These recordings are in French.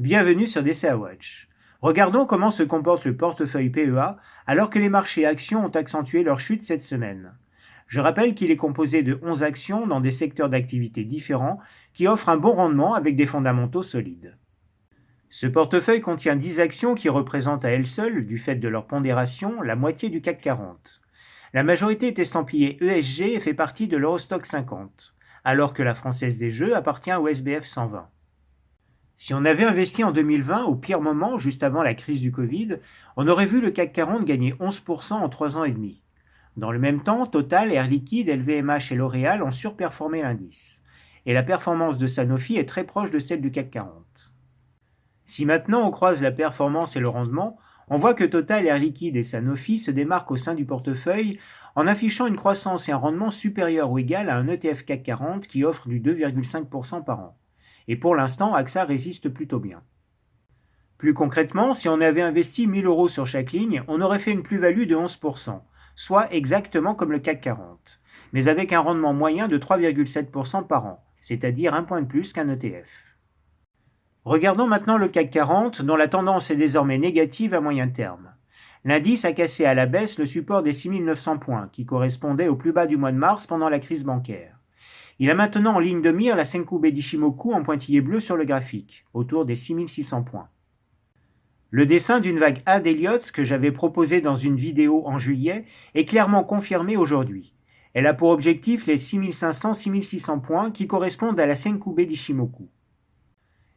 Bienvenue sur DCA Watch. Regardons comment se comporte le portefeuille PEA alors que les marchés actions ont accentué leur chute cette semaine. Je rappelle qu'il est composé de 11 actions dans des secteurs d'activité différents qui offrent un bon rendement avec des fondamentaux solides. Ce portefeuille contient 10 actions qui représentent à elles seules, du fait de leur pondération, la moitié du CAC 40. La majorité est estampillée ESG et fait partie de l'Eurostoxx 50, alors que la Française des Jeux appartient au SBF 120. Si on avait investi en 2020, au pire moment, juste avant la crise du Covid, on aurait vu le CAC 40 gagner 11% en 3 ans et demi. Dans le même temps, Total, Air Liquide, LVMH et L'Oréal ont surperformé l'indice. Et la performance de Sanofi est très proche de celle du CAC 40. Si maintenant on croise la performance et le rendement, on voit que Total, Air Liquide et Sanofi se démarquent au sein du portefeuille en affichant une croissance et un rendement supérieur ou égal à un ETF CAC 40 qui offre du 2,5% par an. Et pour l'instant, AXA résiste plutôt bien. Plus concrètement, si on avait investi 1000 € sur chaque ligne, on aurait fait une plus-value de 11%, soit exactement comme le CAC 40, mais avec un rendement moyen de 3,7% par an, c'est-à-dire un point de plus qu'un ETF. Regardons maintenant le CAC 40, dont la tendance est désormais négative à moyen terme. L'indice a cassé à la baisse le support des 6900 points, qui correspondait au plus bas du mois de mars pendant la crise bancaire. Il a maintenant en ligne de mire la Senkubai d'Ichimoku en pointillé bleu sur le graphique, autour des 6600 points. Le dessin d'une vague A d'Elliott que j'avais proposé dans une vidéo en juillet est clairement confirmé aujourd'hui. Elle a pour objectif les 6500-6600 points qui correspondent à la Senkubai d'Ichimoku.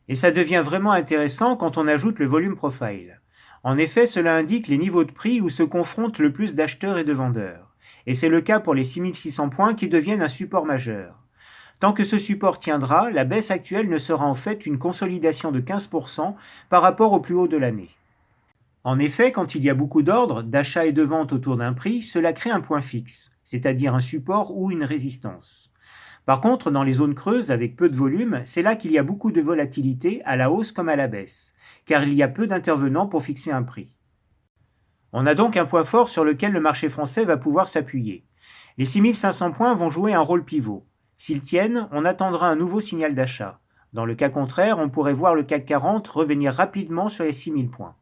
Et ça devient vraiment intéressant quand on ajoute le volume profile. En effet, cela indique les niveaux de prix où se confrontent le plus d'acheteurs et de vendeurs. Et c'est le cas pour les 6600 points qui deviennent un support majeur. Tant que ce support tiendra, la baisse actuelle ne sera en fait qu'une consolidation de 15% par rapport au plus haut de l'année. En effet, quand il y a beaucoup d'ordres, d'achat et de vente autour d'un prix, cela crée un point fixe, c'est-à-dire un support ou une résistance. Par contre, dans les zones creuses avec peu de volume, c'est là qu'il y a beaucoup de volatilité à la hausse comme à la baisse, car il y a peu d'intervenants pour fixer un prix. On a donc un point fort sur lequel le marché français va pouvoir s'appuyer. Les 6500 points vont jouer un rôle pivot. S'ils tiennent, on attendra un nouveau signal d'achat. Dans le cas contraire, on pourrait voir le CAC 40 revenir rapidement sur les 6000 points.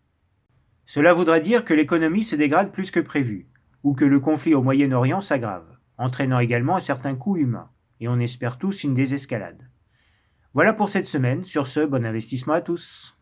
Cela voudrait dire que l'économie se dégrade plus que prévu, ou que le conflit au Moyen-Orient s'aggrave, entraînant également un certain coût humain, et on espère tous une désescalade. Voilà pour cette semaine, sur ce, bon investissement à tous.